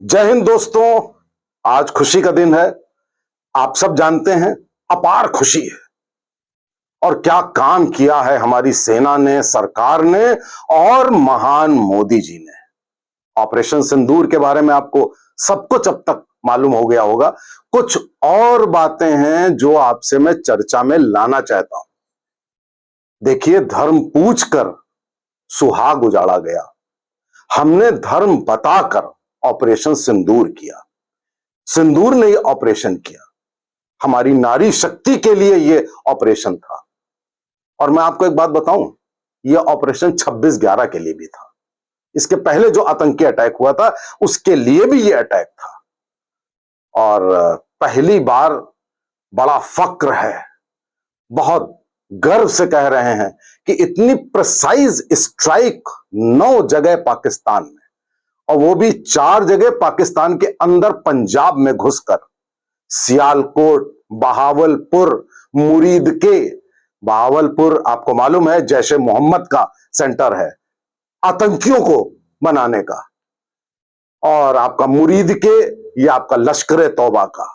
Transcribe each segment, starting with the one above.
जय हिंद दोस्तों। आज खुशी का दिन है। आप सब जानते हैं, अपार खुशी है। और क्या काम किया है हमारी सेना ने, सरकार ने और महान मोदी जी ने। ऑपरेशन सिंदूर के बारे में आपको सब कुछ अब तक मालूम हो गया होगा। कुछ और बातें हैं जो आपसे मैं चर्चा में लाना चाहता हूं। देखिए, धर्म पूछकर सुहाग उजाड़ा गया। हमने धर्म बताकर ऑपरेशन सिंदूर किया। सिंदूर ने ऑपरेशन किया। हमारी नारी शक्ति के लिए यह ऑपरेशन था। और मैं आपको एक बात बताऊं, यह ऑपरेशन 26/11 के लिए भी था। इसके पहले जो आतंकी अटैक हुआ था उसके लिए भी यह अटैक था। और पहली बार बड़ा फक्र है, बहुत गर्व से कह रहे हैं कि इतनी प्रिसाइज स्ट्राइक 9 जगह पाकिस्तान में, और वो भी 4 जगह पाकिस्तान के अंदर पंजाब में घुसकर। सियालकोट, बहावलपुर, मुरीद के, बहावलपुर आपको मालूम है जैश ए मोहम्मद का सेंटर है आतंकियों को बनाने का, और आपका मुरीद के ये आपका लश्कर तौबा का।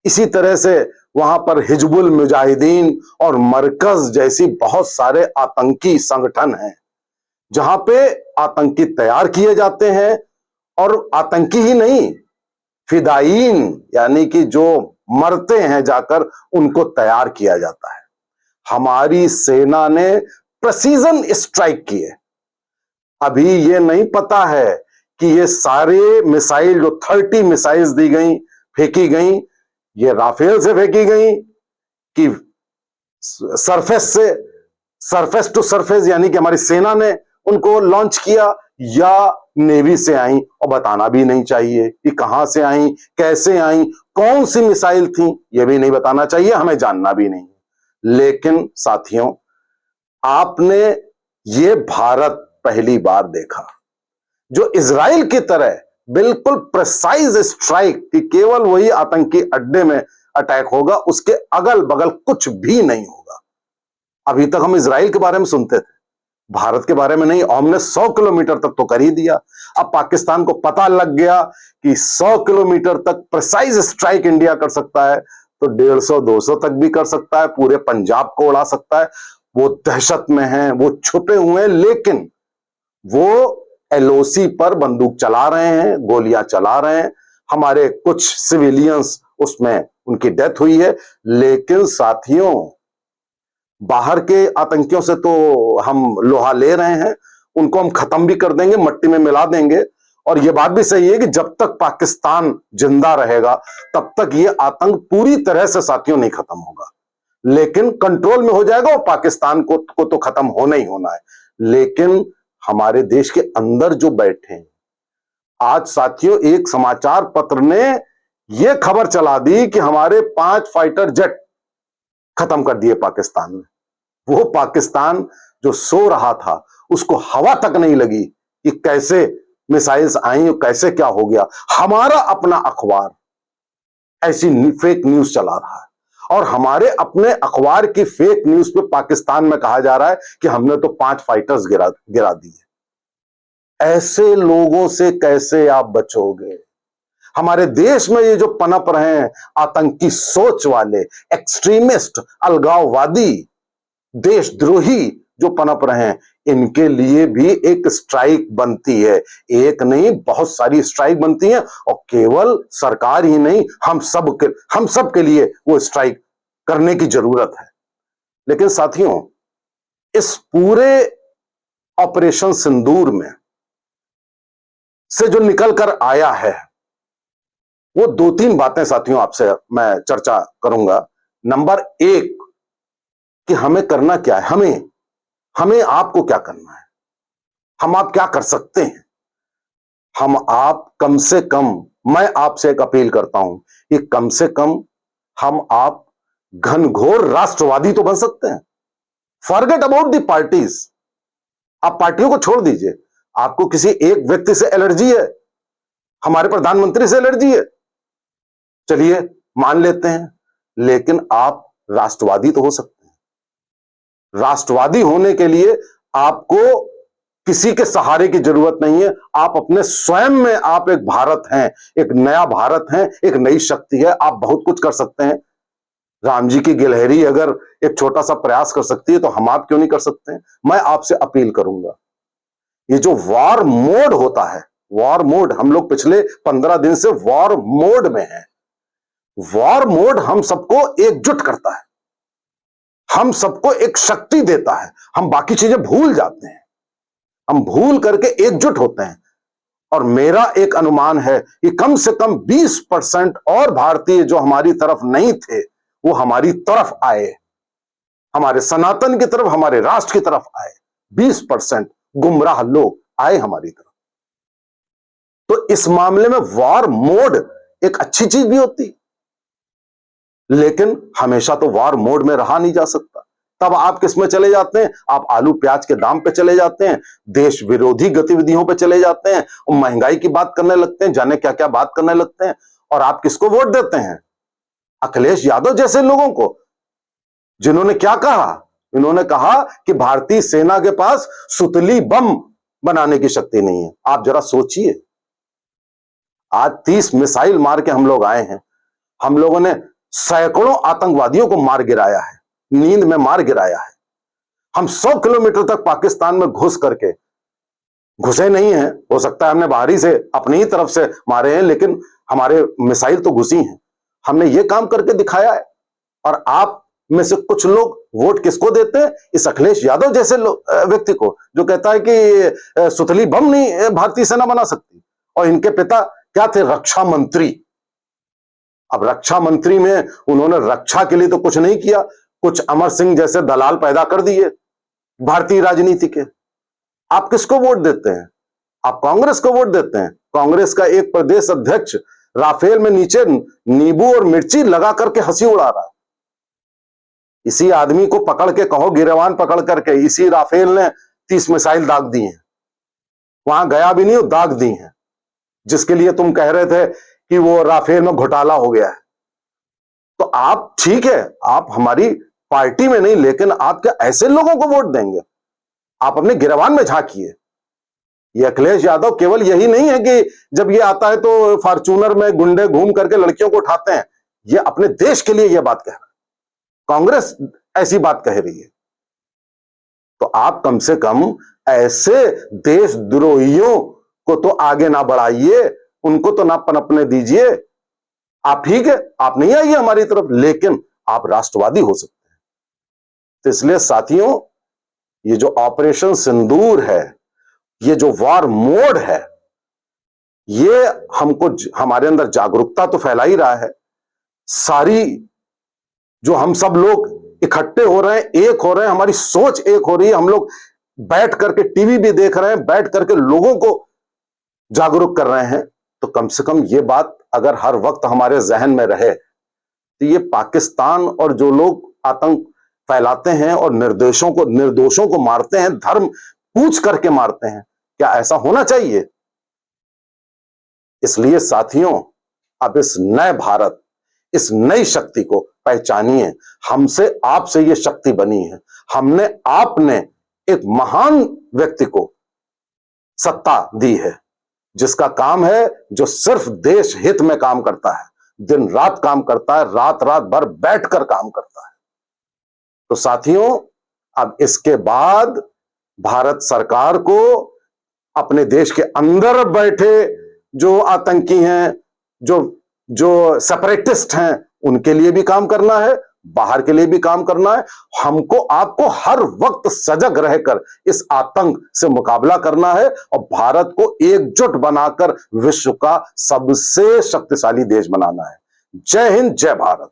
इसी तरह से वहां पर हिजबुल मुजाहिदीन और मरकज जैसी बहुत सारे आतंकी संगठन हैं जहां पे आतंकी तैयार किए जाते हैं। और आतंकी ही नहीं, फिदायीन यानी कि जो मरते हैं जाकर, उनको तैयार किया जाता है। हमारी सेना ने प्रेसीजन स्ट्राइक किए। अभी ये नहीं पता है कि ये सारे मिसाइल जो 30 मिसाइल्स दी गई, फेंकी गई, ये राफेल से फेंकी गई कि सरफेस से, सरफेस टू सरफेस यानी कि हमारी सेना ने उनको लॉन्च किया, या नेवी से आई। और बताना भी नहीं चाहिए कि कहां से आई, कैसे आई, कौन सी मिसाइल थी, यह भी नहीं बताना चाहिए, हमें जानना भी नहीं। लेकिन साथियों, आपने ये भारत पहली बार देखा जो इजराइल की तरह बिल्कुल प्रिसाइज स्ट्राइक कि केवल वही आतंकी अड्डे में अटैक होगा, उसके अगल बगल कुछ भी नहीं होगा। अभी तक हम इजराइल के बारे में सुनते थे, भारत के बारे में नहीं। और हमने 100 किलोमीटर तक तो कर ही दिया। अब पाकिस्तान को पता लग गया कि 100 किलोमीटर तक प्रिसाइज स्ट्राइक इंडिया कर सकता है, तो 150-200 तक भी कर सकता है, पूरे पंजाब को उड़ा सकता है। वो दहशत में हैं, वो छुपे हुए हैं, लेकिन वो एलओसी पर बंदूक चला रहे हैं, गोलियां चला रहे हैं। हमारे कुछ सिविलियंस उसमें उनकी डेथ हुई है। लेकिन साथियों, बाहर के आतंकियों से तो हम लोहा ले रहे हैं, उनको हम खत्म भी कर देंगे, मट्टी में मिला देंगे। और यह बात भी सही है कि जब तक पाकिस्तान जिंदा रहेगा तब तक यह आतंक पूरी तरह से साथियों नहीं खत्म होगा, लेकिन कंट्रोल में हो जाएगा। और पाकिस्तान को तो खत्म होना ही होना है। लेकिन हमारे देश के अंदर जो बैठे हैं, आज साथियों एक समाचार पत्र ने यह खबर चला दी कि हमारे 5 फाइटर जेट खत्म कर दिए पाकिस्तान ने। वो पाकिस्तान जो सो रहा था उसको हवा तक नहीं लगी कि कैसे मिसाइल्स आई और कैसे क्या हो गया। हमारा अपना अखबार ऐसी फेक न्यूज चला रहा है, और हमारे अपने अखबार की फेक न्यूज पे पाकिस्तान में कहा जा रहा है कि हमने तो 5 फाइटर्स गिरा दिए। ऐसे लोगों से कैसे आप बचोगे? हमारे देश में ये जो पनप रहे हैं आतंकी सोच वाले, एक्सट्रीमिस्ट, अलगाववादी, देशद्रोही जो पनप रहे हैं, इनके लिए भी एक स्ट्राइक बनती है। एक नहीं, बहुत सारी स्ट्राइक बनती है। और केवल सरकार ही नहीं, हम सब के लिए वो स्ट्राइक करने की जरूरत है। लेकिन साथियों, इस पूरे ऑपरेशन सिंदूर में से जो निकल कर आया है, वो 2-3 बातें साथियों आपसे मैं चर्चा करूंगा। नंबर 1 कि हमें करना क्या है, हमें आपको क्या करना है, हम आप क्या कर सकते हैं। हम आप कम से कम, मैं आपसे एक अपील करता हूं कि कम से कम हम आप घनघोर राष्ट्रवादी तो बन सकते हैं। फॉरगेट अबाउट द पार्टीज, आप पार्टियों को छोड़ दीजिए। आपको किसी एक व्यक्ति से एलर्जी है, हमारे प्रधानमंत्री से एलर्जी है, चलिए मान लेते हैं, लेकिन आप राष्ट्रवादी तो हो सकते हैं। राष्ट्रवादी होने के लिए आपको किसी के सहारे की जरूरत नहीं है। आप अपने स्वयं में आप एक भारत हैं, एक नया भारत हैं, एक नई शक्ति है। आप बहुत कुछ कर सकते हैं। राम जी की गिलहरी अगर एक छोटा सा प्रयास कर सकती है तो हम आप क्यों नहीं कर सकते हैं? मैं आपसे अपील करूंगा, ये जो वॉर मोड होता है, वॉर मोड, हम लोग पिछले 15 दिन से वॉर मोड में हैं। वॉर मोड हम सबको एकजुट करता है, हम सबको एक शक्ति देता है। हम बाकी चीजें भूल जाते हैं, हम भूल करके एकजुट होते हैं। और मेरा एक अनुमान है कि कम से कम 20% और भारतीय जो हमारी तरफ नहीं थे वो हमारी तरफ आए, हमारे सनातन की तरफ, हमारे राष्ट्र की तरफ आए। 20% गुमराह लोग आए हमारी तरफ। तो इस मामले में वॉर मोड एक अच्छी चीज भी होती, लेकिन हमेशा तो वॉर मोड में रहा नहीं जा सकता। तब आप किस में चले जाते हैं? आप आलू प्याज के दाम पे चले जाते हैं, देश विरोधी गतिविधियों पे चले जाते हैं, और महंगाई की बात करने लगते हैं, जाने क्या क्या बात करने लगते हैं। और आप किसको वोट देते हैं? अखिलेश यादव जैसे लोगों को, जिन्होंने क्या कहा? इन्होंने कहा कि भारतीय सेना के पास सुतली बम बनाने की शक्ति नहीं है। आप जरा सोचिए, आज 30 मिसाइल मार के हम लोग आए हैं। हम लोगों ने सैकड़ों आतंकवादियों को मार गिराया है, नींद में मार गिराया है। हम 100 किलोमीटर तक पाकिस्तान में घुस करके, घुसे नहीं हैं, हो सकता है हमने बाहरी से अपनी ही तरफ से मारे हैं, लेकिन हमारे मिसाइल तो घुसी हैं। हमने ये काम करके दिखाया है। और आप में से कुछ लोग वोट किसको देते हैं? इस अखिलेश यादव जैसे व्यक्ति को, जो कहता है कि सुतली बम नहीं भारतीय सेना बना सकती। और इनके पिता क्या थे? रक्षा मंत्री। अब रक्षा मंत्री में उन्होंने रक्षा के लिए तो कुछ नहीं किया, कुछ अमर सिंह जैसे दलाल पैदा कर दिए भारतीय राजनीति के। आप किसको वोट देते हैं? आप कांग्रेस को वोट देते हैं। कांग्रेस का एक प्रदेश अध्यक्ष राफेल में नीचे नींबू और मिर्ची लगा करके हंसी उड़ा रहा है। इसी आदमी को पकड़ के कहो, गिरवान पकड़ करके, इसी राफेल ने 30 मिसाइल दाग दी हैं। वहां गया भी नहीं, दाग दी हैं, जिसके लिए तुम कह रहे थे कि वो राफेल में घोटाला हो गया है। तो आप, ठीक है, आप हमारी पार्टी में नहीं, लेकिन आप क्या ऐसे लोगों को वोट देंगे? आप अपने गिरवान में झांकिए। ये अखिलेश यादव केवल यही नहीं है कि जब ये आता है तो फॉर्च्यूनर में गुंडे घूम करके लड़कियों को उठाते हैं। ये अपने देश के लिए यह बात कह रहा है। कांग्रेस ऐसी बात कह रही है। तो आप कम से कम ऐसे देशद्रोहियों को तो आगे ना बढ़ाइए, उनको तो ना पनपने दीजिए। आप ठीक है, आप नहीं आइए हमारी तरफ, लेकिन आप राष्ट्रवादी हो सकते हैं। तो इसलिए साथियों, ये जो ऑपरेशन सिंदूर है, ये जो वॉर मोड है, ये हमको, हमारे अंदर जागरूकता तो फैला ही रहा है। सारी जो हम सब लोग इकट्ठे हो रहे हैं, एक हो रहे हैं, हमारी सोच एक हो रही है। हम लोग बैठ करके टीवी भी देख रहे हैं, बैठ करके लोगों को जागरूक कर रहे हैं। तो कम से कम ये बात अगर हर वक्त हमारे जहन में रहे, तो ये पाकिस्तान और जो लोग आतंक फैलाते हैं और निर्दोषों को मारते हैं, धर्म पूछ करके मारते हैं, क्या ऐसा होना चाहिए? इसलिए साथियों, अब इस नए भारत, इस नई शक्ति को पहचानिए। हमसे, आपसे ये शक्ति बनी है। आपने एक महान व्यक्ति को सत्ता दी है, जिसका काम है, जो सिर्फ देश हित में काम करता है, दिन रात काम करता है, रात रात भर बैठकर काम करता है। तो साथियों, अब इसके बाद भारत सरकार को अपने देश के अंदर बैठे जो आतंकी हैं, जो सेपरेटिस्ट हैं, उनके लिए भी काम करना है, बाहर के लिए भी काम करना है। हमको, आपको हर वक्त सजग रहकर इस आतंक से मुकाबला करना है और भारत को एकजुट बनाकर विश्व का सबसे शक्तिशाली देश बनाना है। जय हिंद, जय भारत।